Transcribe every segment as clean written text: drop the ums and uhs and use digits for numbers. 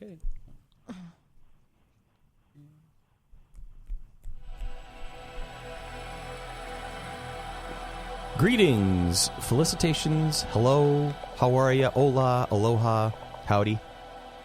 Okay. Greetings, felicitations, hello, how are ya, hola, aloha, howdy.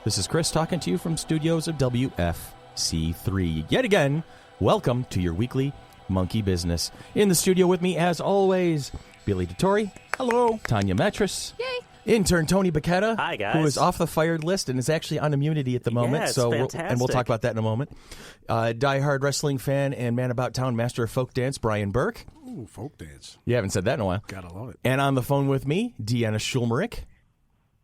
This is Chris talking to you from studios of WFC3. Yet again, welcome to your weekly Monkey Business. In the studio with me, as always, Billy DeTore. Hello. Tanya Metris. Yay. Intern Tony Bacchetta. Hi, guys. Who is off the fired list and is actually on immunity at the moment. Yeah, it's and we'll talk about that in a moment. Die-hard wrestling fan and man about town, master of folk dance, Brian Burke. Ooh, folk dance. You haven't said that in a while. Gotta love it. And on the phone with me, Deanna Schulmerich.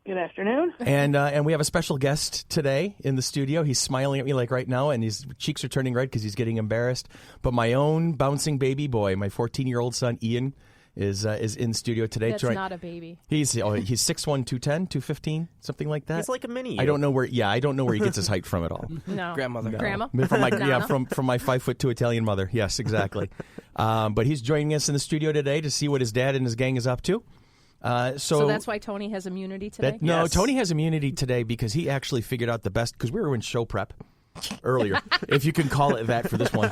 Good afternoon. And we have a special guest today in the studio. He's smiling at me like right now, and his cheeks are turning red because he's getting embarrassed. But my own bouncing baby boy, my 14-year-old son, Ian, is in studio today. That's not a baby. He's 6'1", 210, 215, something like that. He's like a mini. I don't know where he gets his height from at all. No. Grandmother. No. Grandma? From my 5'2" Italian mother. Yes, exactly. But he's joining us in the studio today to see what his dad and his gang is up to. So that's why Tony has immunity today? No, Yes. Tony has immunity today because he actually figured out the best, because we were in show prep earlier, if you can call it that for this one.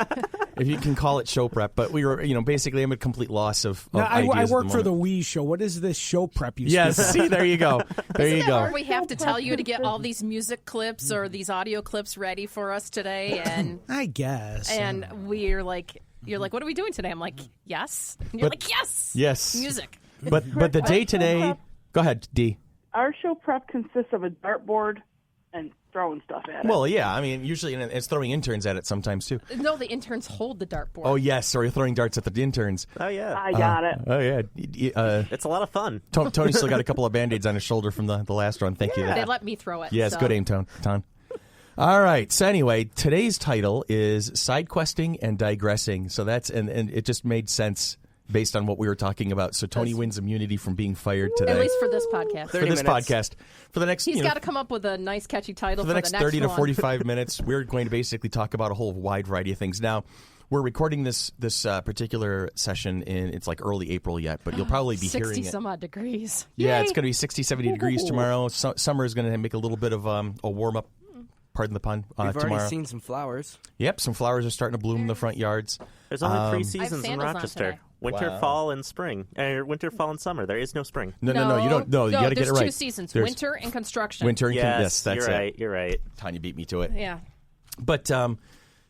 If you can call it show prep. But we were, basically I'm at complete loss of Now, ideas I at work the for the moment. Wii show. What is this show prep you Yes, speak of? see, there you go. There you Isn't that go. where we have to tell you to get all these music clips or these audio clips ready for us today? And I guess. and you're like, what are we doing today? I'm like, yes. And you're But- like, yes. Yes. Music. But the day today, go ahead, D. Our show prep consists of a dartboard and throwing stuff at it. Well, yeah, I mean, usually it's throwing interns at it sometimes, too. No, the interns hold the dartboard. Oh, yes, or you're throwing darts at the interns. Oh, yeah. I got it. Oh, yeah. It's a lot of fun. Tony still got a couple of Band-Aids on his shoulder from the last run. Thank you. They let me throw it. Yes, so. good aim, Ton. All right. So anyway, today's title is Side Questing and Digressing. So that's and it just made sense based on what we were talking about. So Tony wins immunity from being fired today. At least for this podcast. for this 30 minutes. podcast. For the next He's got to come up with a nice, catchy title for the next 30 one. to 45 minutes, we're going to basically talk about a whole wide variety of things. Now, we're recording this particular session it's like early April yet, but you'll probably be hearing 60 it. some odd degrees. Yeah, Yay. it's going to be 60, 70 degrees tomorrow. Summer is going to make a little bit of a warm-up, pardon the pun, We've tomorrow. already seen some flowers. Yep, some flowers are starting to bloom in the front yards. There's only 3 I seasons have in sandals on Rochester. today. Winter, Wow. fall, and spring. Winter, fall, and summer. There is no spring. No, you don't. No, you got to get it right. There's 2 seasons, There's winter and construction. winter and Yes, that's you're it. right. You're right. Tanya beat me to it. Yeah. But by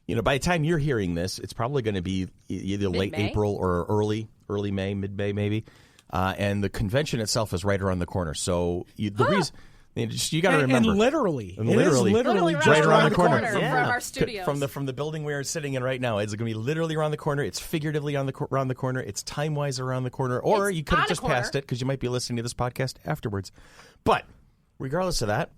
the time you're hearing this, it's probably going to be either late Mid-May? April or early May, mid-May maybe. And the convention itself is right around the corner. So the reason you got to remember, And literally. And It is literally. literally Literally just right around the corner. from Yeah. our studios. from the building we're sitting in right now, it's going to be literally around the corner. It's figuratively around the corner. It's time-wise around the corner. Or It's you could on have the just corner. passed it because you might be listening to this podcast afterwards. But regardless of that,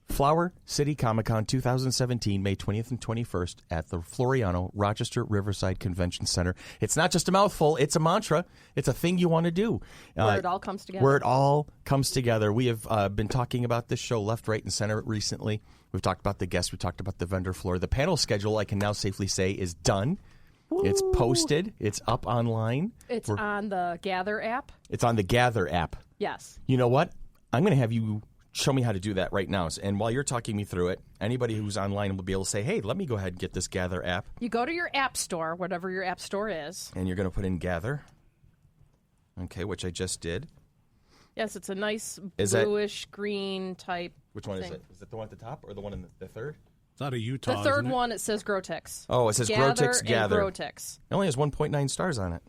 Flower City Comic-Con 2017, May 20th and 21st at the Floriano Rochester Riverside Convention Center. It's not just a mouthful. It's a mantra. It's a thing you want to do. Where it all comes together. Where it all comes together. We have been talking about this show left, right, and center recently. We've talked about the guests. We talked about the vendor floor. The panel schedule, I can now safely say, is done. It's posted. It's up online. It's on the Gather app. It's on the Gather app. Yes. You know what? I'm going to have you show me how to do that right now. And while you're talking me through it, anybody who's online will be able to say, hey, let me go ahead and get this Gather app. You go to your app store, whatever your app store is. And you're going to put in Gather. Okay, which I just did. Yes, it's a nice Is that- bluish green type. Which one is thing. it? Is it the one at the top or the one in the third? It's out of Utah. The third isn't it? one, it says Grotix. Oh, it says Gather Grotix and Gather. Grotix. It only has 1.9 stars on it.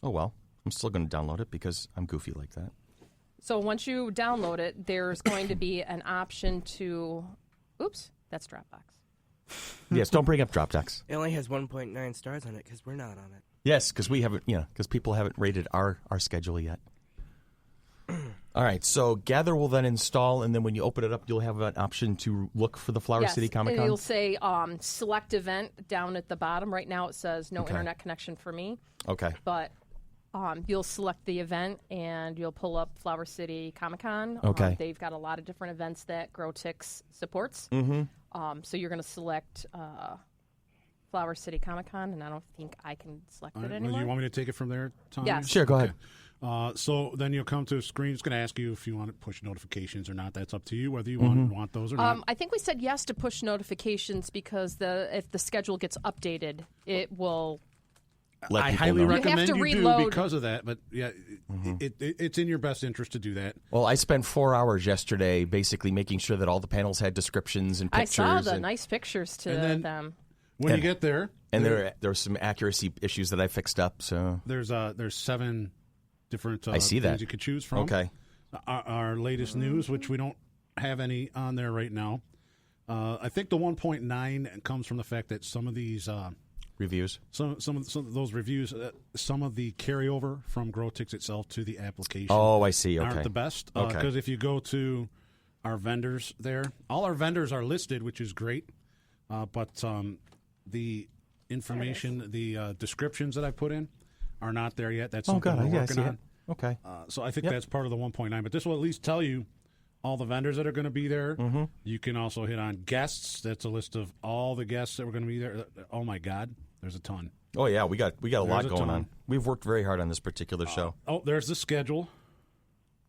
Oh, well. I'm still going to download it because I'm goofy like that. So once you download it, there's going to be an option to. Oops, that's Dropbox. Yes, don't bring up Dropbox. It only has 1.9 stars on it because we're not on it. Yes, because we haven't, because people haven't rated our schedule yet. All right, so Gather will then install, and then when you open it up, you'll have an option to look for the Flower Yes, City Comic and Con. you'll say select event down at the bottom. Right now it says no Okay. internet connection for me, Okay. but you'll select the event and you'll pull up Flower City Comic Con. Okay. They've got a lot of different events that Grotix supports. Mm-hmm. So you're going to select Flower City Comic Con, and I don't think I can select All it right, anymore. well, you want me to take it from there, Tom? Yes. Sure, go ahead. So then you'll come to a screen. It's going to ask you if you want to push notifications or not. That's up to you whether you want those or not. I think we said yes to push notifications because if the schedule gets updated, it will. Let I people highly know. recommend You have to you do reload. because of that. But yeah, it's in your best interest to do that. Well, I spent 4 hours yesterday basically making sure that all the panels had descriptions and I pictures. saw the and, nice pictures to And then- them. When you get there, and there were some accuracy issues that I fixed up. So there's 7 different I see that. things you could choose from. okay, Our latest news, which we don't have any on there right now. I think the 1.9 comes from the fact that some of these reviews. some of those reviews, some of the carryover from GrowTix itself to the application Oh, I see. Okay, aren't the best. Okay. Because if you go to our vendors there, all our vendors are listed, which is great. But the information, the descriptions that I put in are not there yet. That's Oh something God, we're I working see on. it. Okay. So I think Yep. that's part of the 1.9. But this will at least tell you all the vendors that are going to be there. Mm-hmm. You can also hit on guests. That's a list of all the guests that were going to be there. Oh my God, there's a ton. Oh yeah, we got a lot a going ton. on. We've worked very hard on this particular show. Oh, there's the schedule.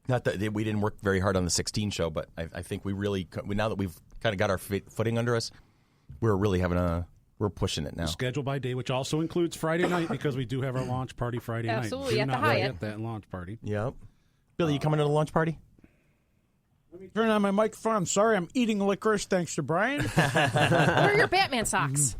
Not that we didn't work very hard on the 16 show, but I think we really now that we've kind of got our footing under us, we're really we're pushing it now. Schedule by day, which also includes Friday night because we do have our launch party Friday Absolutely, night. at the Do not Hyatt. forget that launch party. Yep. Billy, you coming to the launch party? Turn on my microphone. I'm sorry, I'm eating licorice thanks to Brian. Where are your Batman socks?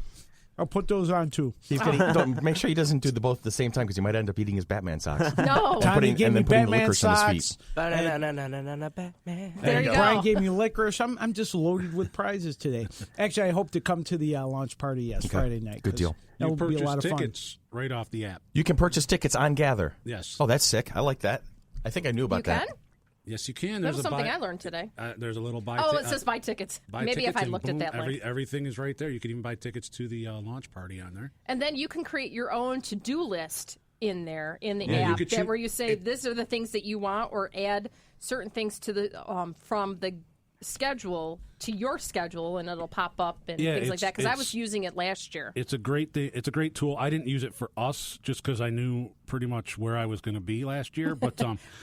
I'll put those on too. He's gonna, don't, make sure he doesn't do both at the same time because he might end up eating his Batman socks. No. Putting- Tony gave and me then putting Batman licorice on his socks. feet. Ba-na-na-na-na-na-na, Batman. There you go. Brian gave me licorice. I'm just loaded with prizes today. Actually, I hope to come to the launch party. Yes, Friday night. Good 'cause deal. That You will be a purchase lot of fun. tickets right off the app. You can purchase tickets on Gather. Yes. Oh, that's sick. I like that. I think I knew about You that. can? Yes, you can. That There's was a something buy, I learned today. There's a little buy. Oh, it says buy tickets. buy Maybe if tickets I and looked boom, at that link. everything is right there. You can even buy tickets to the launch party on there. And then you can create your own to-do list in there in the Yeah, you app could that choose- where you say these are the things that you want or add certain things to the from the schedule to your schedule and it'll pop up and Yeah, things like that because I it's- was using it last year. It's a great thing. It's a great tool. I didn't use it for us just because I knew pretty much where I was going to be last year. But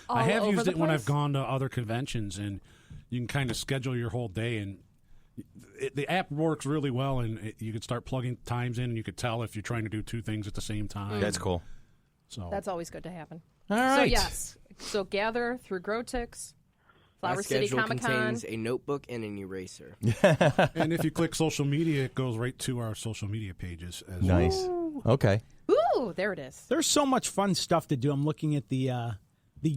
I have over used the it when place? I've gone to other conventions, and you can kind of schedule your whole day. And the app works really well, and you could start plugging times in, and you could tell if you're trying to do 2 things at the same time. That's cool. So That's always good to happen. All So right. yes, so gather through GrowTix, Flower My City schedule Comic Con. contains a notebook and an eraser. and if you click social media, it goes right to our social media pages as well. Nice. Okay. Ooh, there it is. There's so much fun stuff to do. I'm looking at the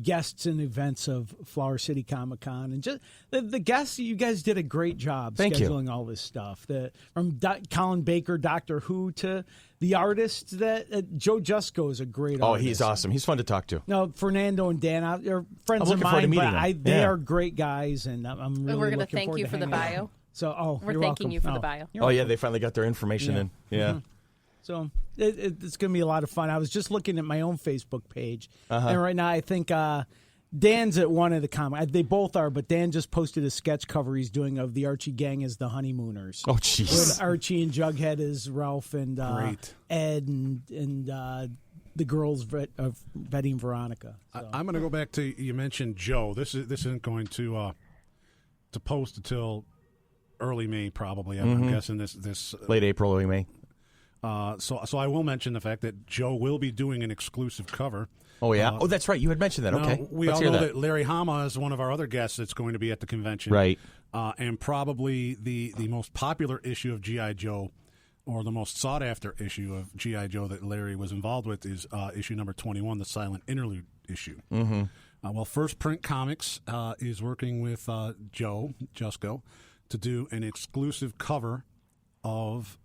guests and events of Flower City Comic Con, and just the guests. You guys did a great job Thank you. scheduling all this stuff. From Colin Baker, Doctor Who, to the artists that Joe Jusko is a great Oh, artist. he's awesome. He's fun to talk to. No, Fernando and Dan, they're friends I'm of looking forward to mine, meeting but them. they Yeah. are great guys, and I'm really And we're gonna looking thank forward you to for the hanging out. bio. So, We're you're thanking welcome. you for the Oh. bio. Oh, yeah. They finally got their information Yeah. in. Yeah. So it's going to be a lot of fun. I was just looking at my own Facebook page, Uh-huh. and right now I think Dan's at one of the comics. They both are, but Dan just posted a sketch cover he's doing of the Archie gang as the honeymooners. Oh, With jeez. Archie and Jughead as Ralph and Great. Ed and the girls Betty and Veronica. So. I'm going to go back to you mentioned Joe. This isn't going to post until early May probably. I'm guessing this Late April, early May. so I will mention the fact that Joe will be doing an exclusive cover. Oh, yeah. Oh, that's right. You had mentioned that. Now, Okay. we Let's all hear know that. that Larry Hama is one of our other guests that's going to be at the convention. Right. And probably the most popular issue of G.I. Joe, or the most sought-after issue of G.I. Joe that Larry was involved with, is issue number 21, the Silent Interlude issue. Mm-hmm. Well, First Print Comics is working with Joe Jusko to do an exclusive cover of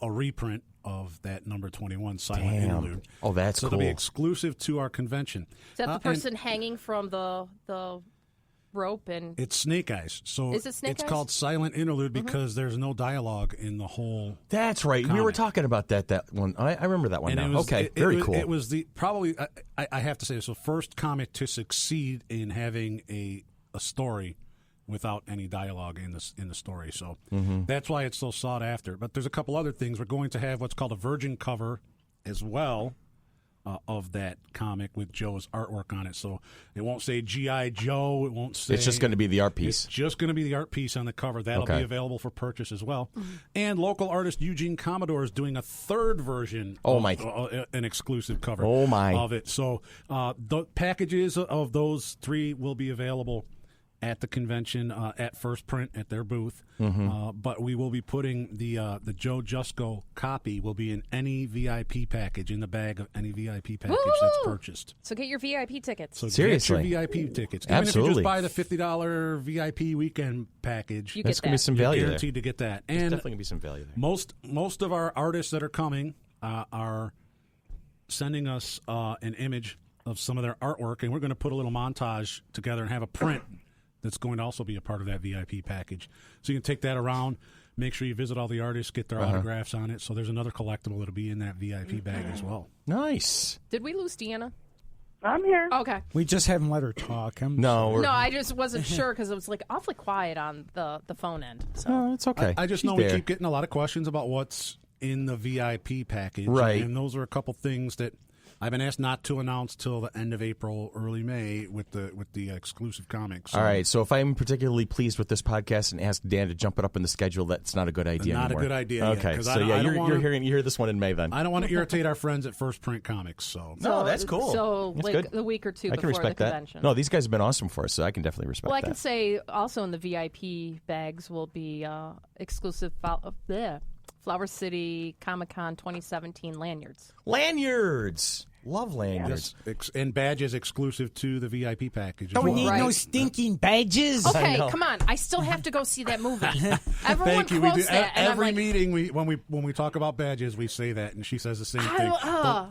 a reprint of that number 21 Silent Damn. Interlude. Oh, that's so cool. it'll be exclusive to our convention. Is that the And person hanging from the rope and it's Snake Eyes. So Is it Snake it's Eyes? called Silent Interlude because there's no dialogue in the whole. That's right. We were comic. talking about that one. I remember that one And now. it was, Okay. it Very was, cool. It was the probably I have to say it's the first comic to succeed in having a story without any dialogue in the story. So that's why it's so sought after. But there's a couple other things. We're going to have what's called a virgin cover as well of that comic with Joe's artwork on it. So it won't say G.I. Joe. It won't say... It's just going to be the art piece. It's just going to be the art piece on the cover. That'll be available for purchase as well. And local artist Eugene Commodore is doing a third version an exclusive cover of it. So the packages of those 3 will be available at the convention at First Print at their booth. But we will be putting the Joe Jusko copy will be in any VIP package, in the bag of any VIP package that's purchased. So get your VIP tickets. So seriously, get your VIP tickets. Absolutely. Even if you just buy the $50 VIP weekend package, that's going to be some value there. Guaranteed to get that. There's And definitely going to be some value there. Most of our artists that are coming are sending us an image of some of their artwork, and we're going to put a little montage together and have a print that's going to also be a part of that VIP package. So you can take that around, make sure you visit all the artists, get their autographs on it. So there's another collectible that'll be in that VIP bag as well. Nice. Did we lose Deanna? I'm here. Okay. We just haven't let her talk. No, I just wasn't sure because it was like awfully quiet on the phone end. So. Oh, it's okay. I just know we keep getting a lot of questions about what's in the VIP package. Right. And those are a couple things that I've been asked not to announce till the end of April, early May with the exclusive comics. So all right, so if I'm particularly pleased with this podcast and ask Dan to jump it up in the schedule, that's not a good idea Not anymore. a good idea. Okay, yet, so you hear this one in May then. I don't want to irritate our friends at First Print Comics. So No, that's cool. So that's like good. the week or two I can before the respect that. convention. No, these guys have been awesome for us, so I can definitely respect Well, I that. can say also in the VIP bags will be exclusive Flower City Comic-Con 2017 lanyards. Lanyards! Love lanyards. and badges exclusive to the VIP package. Don't need Right. no stinking badges. Okay, come on. I still have to go see that movie. Everyone Thank you. We do quotes that, and I'm every like, meeting. When we talk about badges, we say that, and she says the same thing.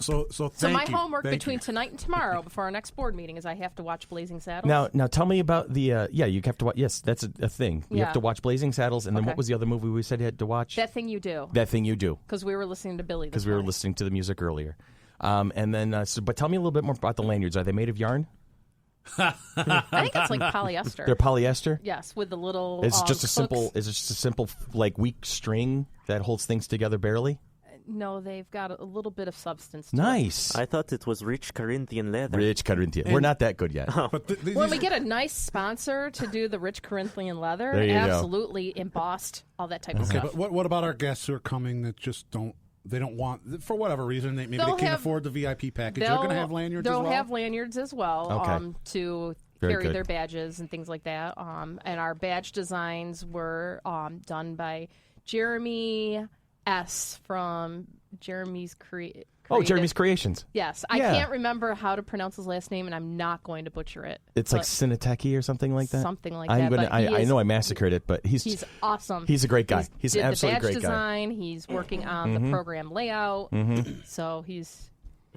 So So thank my you. homework Thank between you. tonight and tomorrow before our next board meeting is I have to watch Blazing Saddles. Now tell me about the you have to watch. Yes, that's a thing. You have Yeah. to watch Blazing Saddles, and then Okay. what was the other movie we said you had to watch? That Thing You Do. That Thing You Do. Because we were listening to Billy. Because we were listening to the music earlier. And then, but tell me a little bit more about the lanyards. Are they made of yarn? I think it's like polyester. They're polyester. Yes, with the little. It's just a hooks. simple. Is it just a simple like weak string that holds things together barely? No, they've got a little bit of substance. To Nice. I thought it was rich Corinthian leather. Rich Corinthian. We're not that good yet. But it. When we get a nice sponsor to do the rich Corinthian leather, There you go. absolutely embossed, all that type of Okay, stuff. but what about our guests who are coming that just don't? They don't want, for whatever reason, maybe they They'll can't have- afford the VIP package. They're going to have lanyards as They'll well? have lanyards as well Okay. to Very carry good. their badges and things like that. And our badge designs were done by Jeremy S. from Jeremy's Creative. Jeremy's Creations. Yes. Yeah. I can't remember how to pronounce his last name, and I'm not going to butcher it. It's like but Cineteki or something like that. something like I'm that. gonna. But he I is- know I massacred it, but he's awesome. He's a great guy. He's did an absolutely the badge great guy. design. He's working on the program layout. So he's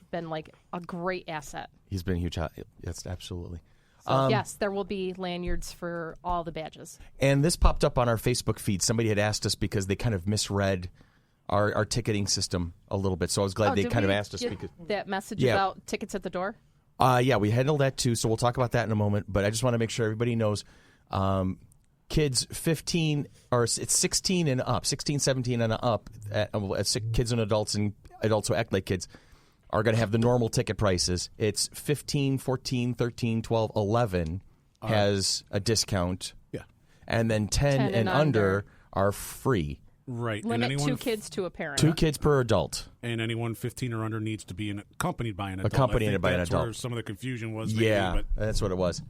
been like a great asset. He's been a huge. Yes, absolutely. So yes, there will be lanyards for all the badges. And this popped up on our Facebook feed. Somebody had asked us because they kind of misread our ticketing system a little bit. So I was glad they did kind of we asked us get because that message Yeah. about tickets at the door. yeah, we handled that too. So we'll talk about that in a moment. But I just want to make sure everybody knows. Kids 15 or it's 16 and up, 16, 17 and up, kids and adults who act like kids are going to have the normal ticket prices. It's 15, 14, 13, 12, 11 has a discount. Yeah. And then 10 and under are free. Right. and Limit anyone, 2 kids to a parent. 2 kids per adult. And anyone 15 or under needs to be accompanied by an adult. Accompanied I think by an that's adult. Where some of the confusion was. Maybe, Yeah, but that's what it was.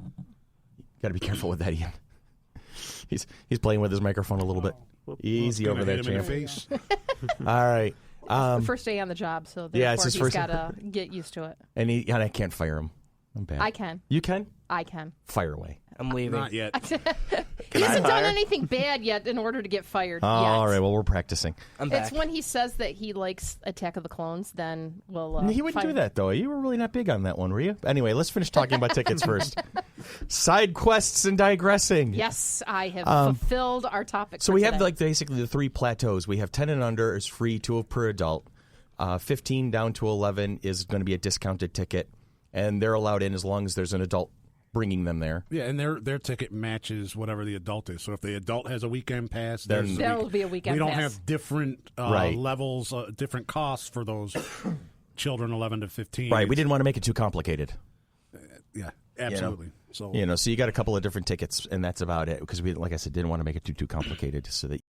Got to be careful with that, Ian. He's playing with his microphone a little bit. Easy gonna over there, hit him in the champ. face. All right. the first day on the job, so Yeah, it's therefore his he's first- got to get used to it. And I can't fire him. I'm bad. I can. You can? I can. Fire away. I'm leaving. Not yet. He hasn't done anything bad yet in order to get fired. Oh, yet. all right. Well, we're practicing. I'm back. It's when he says that he likes Attack of the Clones, then we'll. He wouldn't do that, though. You were really not big on that one, were you? Anyway, let's finish talking about tickets first. Side quests and digressing. Yes, I have fulfilled our topic. So for we have today. basically the 3 plateaus. We have 10 and under is free, 2 per adult. 15 down to 11 is going to be a discounted ticket, and they're allowed in as long as there's an adult bringing them there. Yeah, and their ticket matches whatever the adult is. So if the adult has a weekend pass, Then- There'll be a weekend we don't pass. have different Right. levels, different costs for those children 11 to 15. Right. We didn't want to make it too complicated. Yeah, absolutely. So So you got a couple of different tickets, and that's about it. Because we, like I said, didn't want to make it too complicated, so that